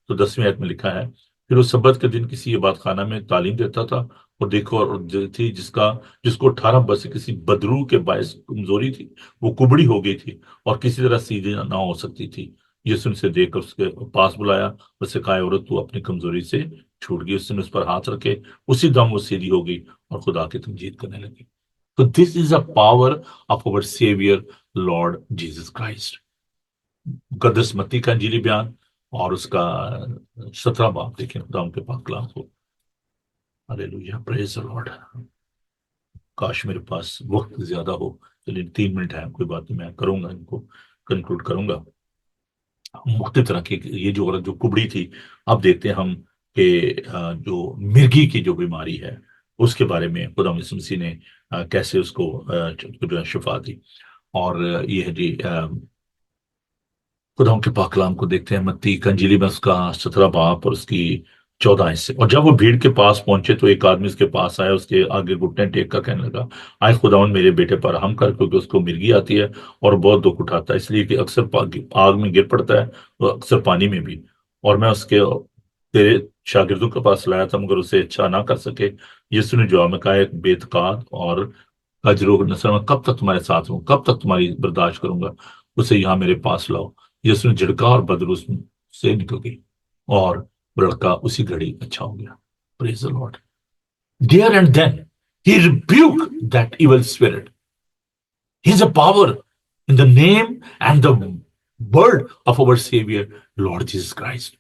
تو 10ویں آیت میں لکھا ہے، پھر وہ سبت کے دن کسی عبادت خانہ میں تعلیم دیتا تھا، اور دیکھو، اور جو تھی جس کو 18 برس سے کسی بدرو کے باعث کمزوری تھی، وہ کبڑی ہو گئی تھی اور کسی طرح سیدھی نہ ہو سکتی تھی۔ یسوع نے اسے دیکھ کر اس کے پاس بلایا، اس سے کہا، عورت تو اپنی کمزوری سے چھوٹ گئی۔ اس نے اس پر ہاتھ رکھے، اسی دم وہ سیدھی ہو گئی اور خدا کی تمجید کرنے لگی۔ تو this is a power of our saviour Lord Jesus Christ. مقدس متی کا انجیلی بیان اور اس کا 17 باب دیکھیں خدا ان کے پاک کلام کو۔ ہاللیلویہ، پریز دی لارڈ۔ کاش میرے پاس وقت زیادہ ہو، لیکن 3 منٹ ہے، کوئی بات نہیں، میں کروں گا، ان کو کنکلوڈ کروں گا۔ مختلف طرح کی یہ جو عورت جو کبڑی تھی، اب دیکھتے ہیں ہم کہ جو مرگی کی جو بیماری ہے اس کے بارے میں خدا یسوع مسیح نے کیسے اس کو جو ہے شفا دی۔ اور یہ ہے جی خدا کے پاک کلام کو دیکھتے ہیں، متی کا انجیلی میں اس کا 17 باب اور اس کی 14 سے۔ اور جب وہ بھیڑ کے پاس پہنچے تو ایک آدمی اس کے پاس آیا، اس کے آگے گھٹنے ٹیک کر کہنے لگا، آئے خداوند میرے بیٹے پر رحم کر، کیونکہ اس کو مرگی آتی ہے اور بہت دکھ اٹھاتا ہے، اس لیے کہ اکثر آگ میں گر پڑتا ہے اور اکثر پانی میں بھی، اور میں اس کے تیرے شاگردوں کے پاس لایا تھا مگر اسے اچھا نہ کر سکے۔ یسوع نے جواب میں کہا، ایک بے اعتقاد اور اجرو نسل میں کب تک تمہارے ساتھ ہوں، کب تک تمہاری برداشت کروں گا، اسے یہاں میرے پاس لاؤ۔ یسوع نے جھڑکا اور بدر سے نکل گئی، اور لڑکا اسی گھڑی اچھا ہو گیا۔ پریز دی lord. There and then he rebuked that evil spirit. He is a power in the name and the word of our Savior Lord Jesus Christ.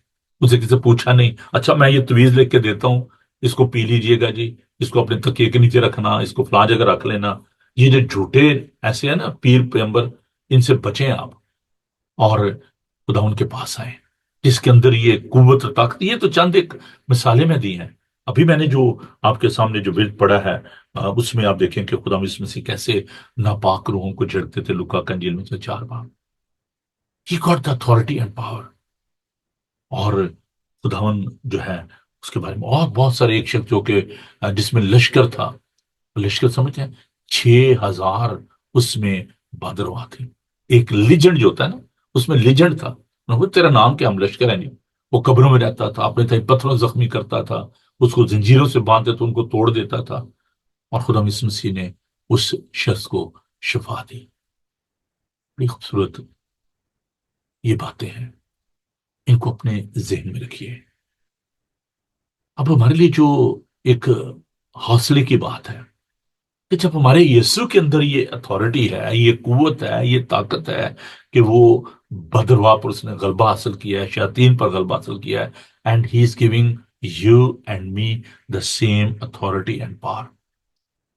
اسے کسی سے پوچھا نہیں، اچھا میں یہ تویز لکھ کے دیتا ہوں، اس کو پی لیجئے گا جی، اس کو اپنے تکیے کے نیچے رکھنا، اس کو فلاں جگہ رکھ لینا۔ یہ جو جھوٹے ایسے ہیں نا پیر پیغمبر، ان سے بچیں آپ، اور خدا ان کے پاس آئیں جس کے اندر یہ قوت اور طاقت۔ یہ تو چند ایک مثالیں میں دی ہیں، ابھی میں نے جو آپ کے سامنے جو ورد پڑھا ہے اس میں آپ دیکھیں کہ خدا یسوع مسیح کیسے ناپاک روحوں کو جھڑکتے تھے، لوکا کا انجیل میں سے 4 بار۔ He got the authority and power۔ اور خداون جو ہے اس کے بارے میں اور بہت سارے، ایک شخص جو کہ جس میں لشکر تھا، لشکر سمجھتے ہیں، 6,000 اس میں بادرواہ تھے۔ ایک لیجنڈ جو ہوتا ہے نا، اس میں لیجنڈ تھا، وہ تیرا نام کیا، ہم لشکر ہیں نہیں۔ وہ قبروں میں رہتا تھا، اپنے تھے پتھروں زخمی کرتا تھا، اس کو زنجیروں سے باندھتے تو ان کو توڑ دیتا تھا، اور خدا یسوع مسیح نے اس شخص کو شفا دی۔ بڑی خوبصورت یہ باتیں ہیں، ان کو اپنے ذہن میں رکھیے۔ اب ہمارے لیے جو ایک حوصلے کی بات ہے کہ جب ہمارے یسوع کے اندر یہ اتھارٹی ہے، یہ قوت ہے، یہ طاقت ہے کہ وہ بدرواہ پر اس نے غلبہ حاصل کیا ہے، شیاطین پر غلبہ حاصل کیا ہے، and he is giving you and me the same authority and power,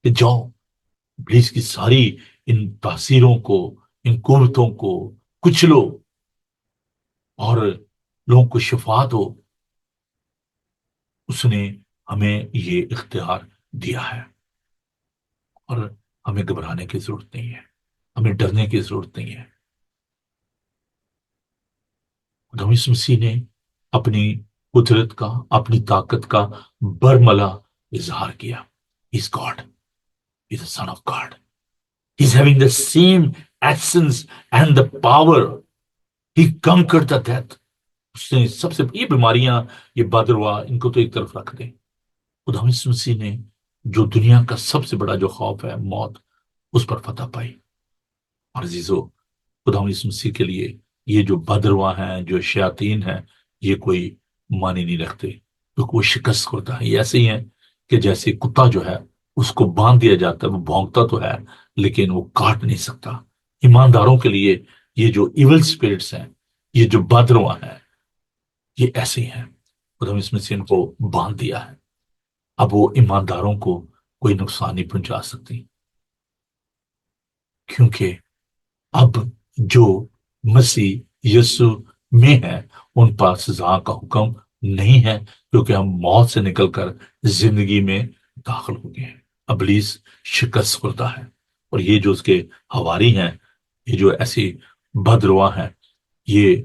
کہ جاؤ ابلیس کی ساری ان تاثیروں کو، ان قوتوں کو کچلو اور لوگوں کو شفا دو۔ اس نے ہمیں یہ اختیار دیا ہے، اور ہمیں گھبرانے کی ضرورت نہیں ہے، ہمیں ڈرنے کی ضرورت نہیں ہے۔ خدا یسوع مسیح نے اپنی قدرت کا، اپنی طاقت کا برملا اظہار کیا۔ He is God. He is the Son of God. He is having the same essence and the power. He conquered the death. اس نے سب سے یہ بیماریاں، یہ بادرواہ، ان کو تو ایک طرف رکھ دیں۔ خدا یسوع مسیح نے جو دنیا کا سب سے بڑا جو خوف ہے، موت، اس پر فتح پائی۔ اور عزیزو، خدا یسوع مسیح کے لیے یہ جو بدرواں ہیں، جو شیاطین ہیں، یہ کوئی معنی نہیں رکھتے، کیونکہ وہ شکست ہوتا ہے۔ یہ ایسے ہی ہے کہ جیسے کتا جو ہے اس کو باندھ دیا جاتا ہے، وہ بھونکتا تو ہے لیکن وہ کاٹ نہیں سکتا۔ ایمانداروں کے لیے یہ جو ایول اسپرٹس ہیں، یہ جو بدرواں ہیں، یہ ایسے ہی ہیں۔ خدا اس میں سے ان کو باندھ دیا ہے، اب وہ ایمانداروں کو کوئی نقصان نہیں پہنچا سکتی، کیونکہ اب جو مسیح یسو میں ہے ان پر سزا کا حکم نہیں ہے، کیونکہ ہم موت سے نکل کر زندگی میں داخل ہو گئے ہیں۔ ابلیس شکست خوردہ ہے، اور یہ جو اس کے حواری ہیں، یہ جو ایسی بدرواں ہیں، یہ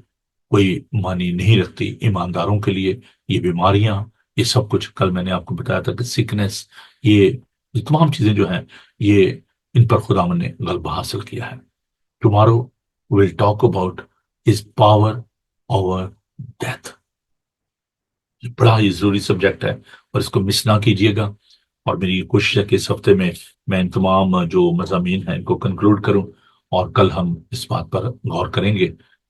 کوئی معنی نہیں رکھتی ایمانداروں کے لیے۔ یہ بیماریاں، یہ سب کچھ کل میں نے آپ کو بتایا تھا کہ سکنس، یہ تمام چیزیں جو ہیں، یہ ان پر خدا نے غلبہ حاصل کیا ہے۔ Tomorrow we'll talk about his power over death. یہ بڑا ہی ضروری سبجیکٹ ہے، اور اس کو مس نہ کیجیے گا۔ اور میری یہ کوشش ہے کہ اس ہفتے میں ان تمام جو مضامین ہیں ان کو کنکلوڈ کروں، اور کل ہم اس بات پر غور کریں گے۔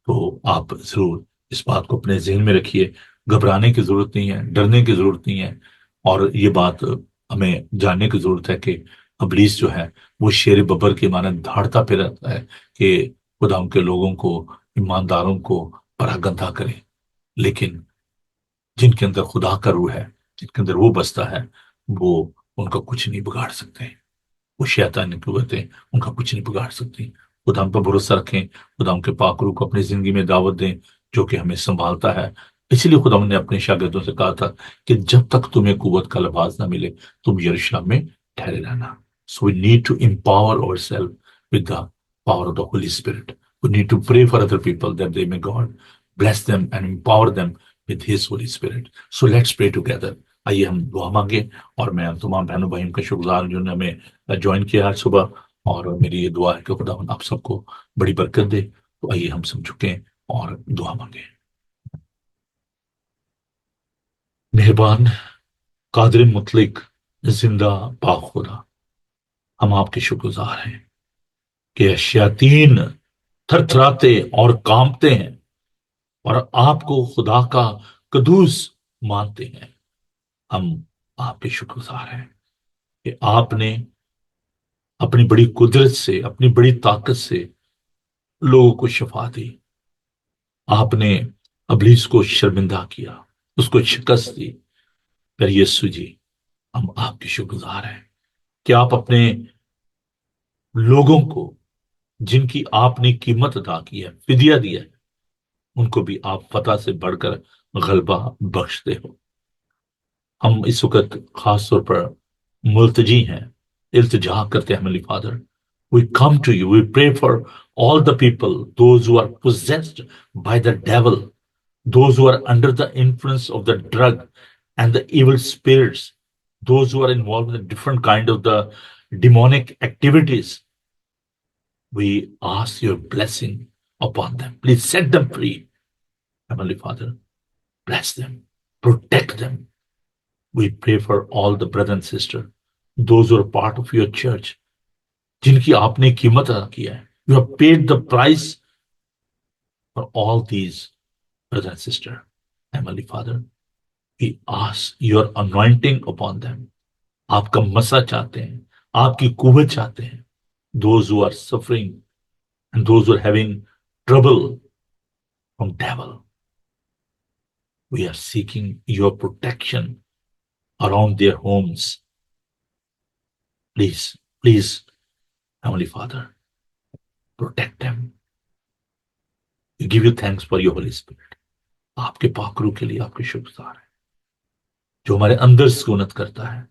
تو آپ ضرور اس بات کو اپنے ذہن میں رکھیے، گھبرانے کی ضرورت نہیں ہے، ڈرنے کی ضرورت نہیں ہے، اور یہ بات ہمیں جاننے کی ضرورت ہے کہ ابلیس جو ہے وہ شیر ببر کی مانند دھاڑتا پھر رہتا ہے کہ خدا ان کے لوگوں کو، ایمانداروں کو پراگندہ کرے، لیکن جن کے اندر خدا کا روح ہے، جن کے اندر وہ بستا ہے، وہ ان کا کچھ نہیں بگاڑ سکتے۔ وہ شیطانی قوتیں ان کا کچھ نہیں بگاڑ سکتی۔ خدا ہم پر بھروسہ رکھیں، خدا ان کے پاک روح کو اپنی زندگی میں دعوت دیں، جو کہ ہمیں سنبھالتا ہے۔ اسی لیے خدا نے اپنے شاگردوں سے کہا تھا کہ جب تک تمہیں قوت کا لباس نہ ملے تم یروشلم میں ٹھہرے رہنا۔ So we need to empower ourselves with the power of the Holy Spirit. We need to pray for other people that they may God bless them and empower them with His Holy Spirit. So let's pray together. آئیے ہم دعا مانگے، اور میں تمام بہنوں بھائیوں کا شکر گزار ہوں جنہوں نے ہمیں جوائن کیا آج صبح، اور میری یہ دعا ہے کہ خدا آپ سب کو بڑی برکت دے۔ تو آئیے ہم سب جھکیں اور دعا مانگیں۔ مہربان، قادر مطلق، زندہ پاک خدا، ہم آپ کے شکر گزار ہیں کہ شیاطین تھر تھراتے اور کانپتے ہیں اور آپ کو خدا کا قدوس مانتے ہیں۔ ہم آپ کے شکر گزار ہیں کہ آپ نے اپنی بڑی قدرت سے، اپنی بڑی طاقت سے لوگوں کو شفا دی۔ آپ نے ابلیس کو شرمندہ کیا، اس کو شکست دی۔ پھر یسوع جی، ہم آپ کے شکر گزار ہیں کہ آپ اپنے لوگوں کو، جن کی آپ نے قیمت ادا کی ہے، فدیہ دیا ہے، ان کو بھی آپ فتح سے بڑھ کر غلبہ بخشتے ہو۔ ہم اس وقت خاص طور پر ملتجی ہیں، التجا کرتے ہیں ہمارے father. We come to you, we pray for all the people, those who are possessed by the devil, those who are under the influence of the drug and the evil spirits, those who are involved in different kind of the demonic activities. We ask your blessing upon them. Please set them free. Heavenly Father, bless them, protect them. We pray for all the brothers and sisters, those who are part of your church, جن کی آپ نے قیمت ادا کیا ہے۔ You have paid the price for all these brothers and sisters. Heavenly Father, we ask your anointing upon them. آپ کا مسا چاہتے ہیں، آپ کی قوت چاہتے ہیں۔ Those who are suffering and those who are having trouble from devil, we are seeking your protection around their homes. Please, please, Heavenly Father, protect them. We give you thanks for your Holy Spirit. آپ کے پاک روح کے لیے آپ کے شکر گزار ہیں، جو ہمارے اندر سکونت کرتا ہے۔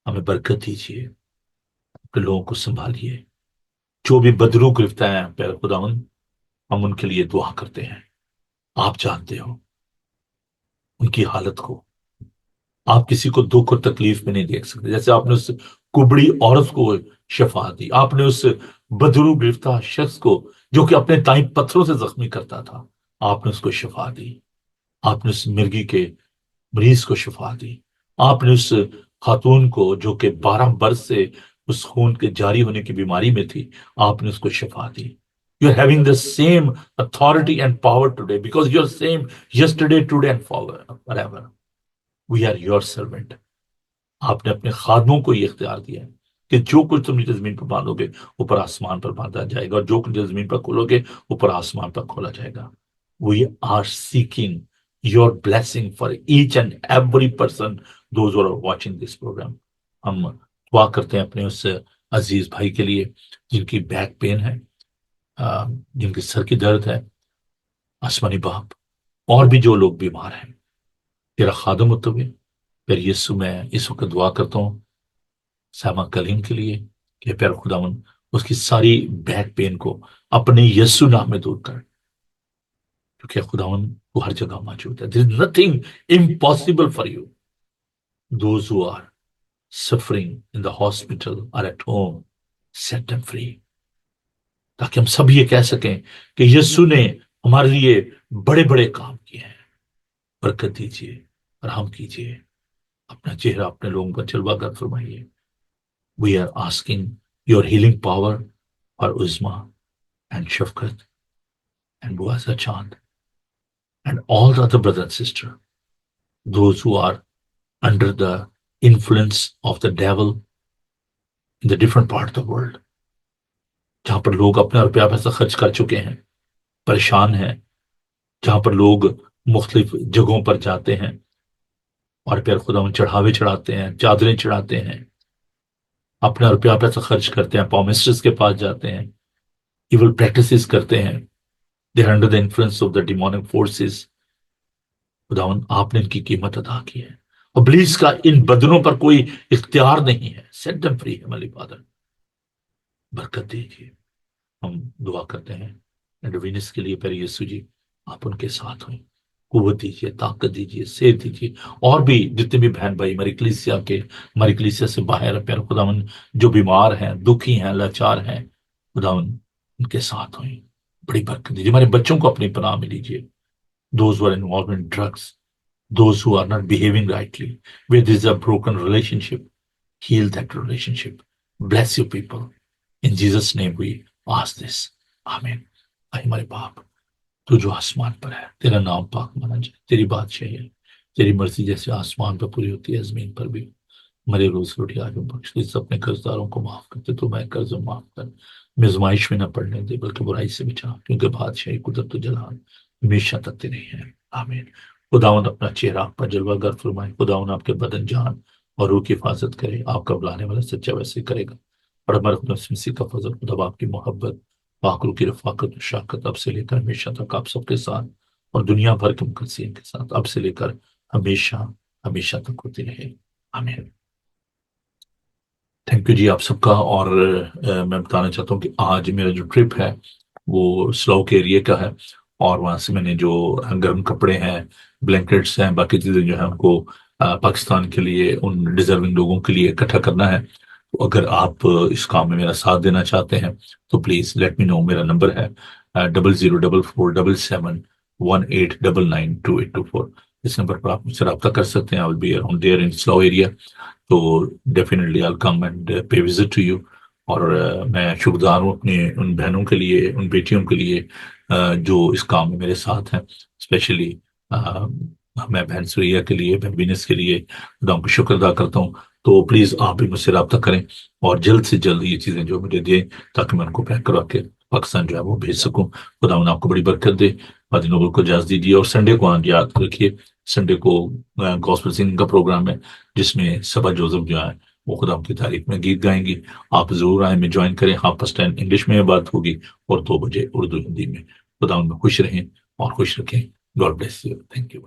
ہمیں برکت دیجیے، کہ لوگوں کو سنبھالیے، جو بھی بدرو گرفتہ ہیں پیارے خداوند، ہم ان کے لیے دعا کرتے ہیں۔ آپ جانتے ہو ان کی حالت کو، آپ کسی کو دکھ اور تکلیف میں نہیں دیکھ سکتے۔ جیسے آپ نے اس کبڑی عورت کو شفا دی، آپ نے اس بدرو گرفتہ شخص کو جو کہ اپنے تائیں پتھروں سے زخمی کرتا تھا، آپ نے اس کو شفا دی۔ آپ نے اس مرگی کے مریض کو شفا دی۔ آپ نے اس خاتون کو جو کہ 12 برس سے اس خون کے جاری ہونے کی بیماری میں تھی، آپ نے اس کو شفا دی. You are having the same authority and power today because you are same yesterday today and forever. We are your servant. آپ نے اپنے خادموں کو یہ اختیار دیا ہے کہ جو کچھ تم نیچے زمین پر باندھو گے اوپر آسمان پر باندھا جائے گا، اور جو کچھ نیچے زمین پر کھولو گے اوپر آسمان پر کھولا جائے گا. We are seeking your blessing for each and every person those who are watching this program. ہم دعا کرتے ہیں اپنے اس عزیز بھائی کے لیے جن کی بیک پین ہے، جن کی سر کی درد ہے. آسمانی باپ، اور بھی جو لوگ بیمار ہیں، تیرا خادم ہوتے ہوئے پھر یسو میں اس وقت دعا کرتا ہوں سیما کلیم کے لیے کہ پیر خداون اس کی ساری بیک پین کو اپنے یسو نام میں دور کر، کیونکہ خداون تو ہر جگہ موجود ہے. there is nothing impossible for you. those who are suffering in the hospital or at home, set them free. تاکہ ہم سب یہ کہہ سکیں کہ یسو نے ہمارے لیے بڑے بڑے کام کیے ہیں. برکت دیجیے اور ہم کیجیے، اپنا چہرہ اپنے لوگوں کا جلوہ گر فرمائیے. We are asking your healing power for Uzma and Shafkat and Buaza Chand and all the other brothers and sisters, those who are under the influence of the devil in the different part of the world, جہاں پر لوگ اپنا روپیہ پیسہ خرچ کر چکے ہیں، پریشان ہیں، جہاں پر لوگ مختلف جگہوں پر جاتے ہیں اور پھر خدا ان چڑھاوے چڑھاتے ہیں، چادریں چڑھاتے ہیں، اپنا روپیہ پیسہ خرچ کرتے ہیں، پامسٹرز کے پاس جاتے ہیں، ایول پریکٹسز کرتے ہیں. They are under the influence of the demonic forces. خداوند آپ نے ان کی قیمت ادا کی ہے. ابلیس کا ان بدنوں پر کوئی اختیار نہیں ہے. سیٹ دم فری ہمارے فادر. برکت دیجیے. ہم دعا کرتے ہیں وینس کے لیے پیر یسوع جی آپ ان کے ساتھ ہوئیں، قوت دیجیے، طاقت دیجیے، صحت دیجیے. اور بھی جتنے بھی بہن بھائی ہماری کلیسیا سے باہر پیر خداوند جو بیمار ہیں، دکھی ہیں، لاچار ہیں، خداوند ان کے ساتھ ہوئیں. بڑی برکت دیجیے. ہمارے بچوں کو اپنی پناہ میں لیجیے. those who are involved in drugs, those who are not behaving rightly, where there is a broken relationship, heal that relationship. Bless your people. In Jesus' name we ask this. Amen. اے ہمارے باپ تو جو آسمان پر ہے، تیرا نام پاک مانا جائے، تیری بادشاہی ہے، تیری مرضی جیسے آسمان پہ پوری ہوتی ہے زمین پر بھی. مرے روز روٹی آج ہم بخش دے، اپنے قرضداروں کو معاف کرتے تو میں قرض معاف کر، مزمائش میں نہ پڑنے دے بلکہ برائی سے بچا، کیونکہ بادشاہی قدرت و جلال ہمیشہ تک تیری ہے. آمین. خداوند اپنا چہرہ آپ پر جلوہ گر فرمائے. خداوند آپ کے بدن جان اور روح کی حفاظت کرے. آپ کا بلانے والا سچا ویسے کرے گا. اور ہمارے خدا مسیح کا فضل، خدا آپ کی محبت، پاک روح کی رفاقت و شفقت اب سے لے کر ہمیشہ تک آپ سب کے ساتھ اور دنیا بھر کے مقدسین کے ساتھ اب سے لے کر ہمیشہ تک ہوتی رہے. آمین. تھینک یو جی آپ سب کا. اور میں بتانا چاہتا ہوں کہ آج میرا جو ٹرپ ہے وہ سلو کے ایریے کا ہے، اور وہاں سے میں نے جو گرم کپڑے ہیں، بلینکٹس ہیں، باقی چیزیں جو ہیں ان کو پاکستان کے لیے ان ڈیزرونگ لوگوں کے لیے اکٹھا کرنا ہے. تو اگر آپ اس کام میں میرا ساتھ دینا چاہتے ہیں تو پلیز لیٹ می نو. میرا نمبر ہے 00447718992824. اس نمبر پر آپ مجھ سے رابطہ کر سکتے ہیں. I will be around there in Slough area. تو definitely I'll come and pay visit to you. اور میں شکردار ہوں اپنے ان بہنوں کے لیے، ان بیٹیوں کے لیے جو اس کام میں میرے ساتھ ہیں. اسپیشلی میں بہن سوریا کے لیے، بہن وینس کے لیے خدا کو شکر ادا کرتا ہوں. تو پلیز آپ بھی مجھ سے رابطہ کریں اور جلد سے جلد یہ چیزیں جو مجھے دیں تاکہ میں ان کو پیک کروا کے پاکستان جو ہے وہ بھیج سکوں. خدا انہیں آپ کو بڑی برکت دے. فادر نوبل کو اجازت دیجیے. اور سنڈے کو یاد رکھیے، سنڈے کو گاسپل سنگنگ کا پروگرام ہے جس میں صبا جوزف جو ہے وہ خدا کی تعریف میں گیت گائیں گی. آپ ضرور آئیں، میں جوائن کریں. 10:30 انگلش میں بات ہوگی اور 2 بجے اردو ہندی میں. خدا ان میں خوش رہیں اور خوش رکھیں. God bless you. Thank you.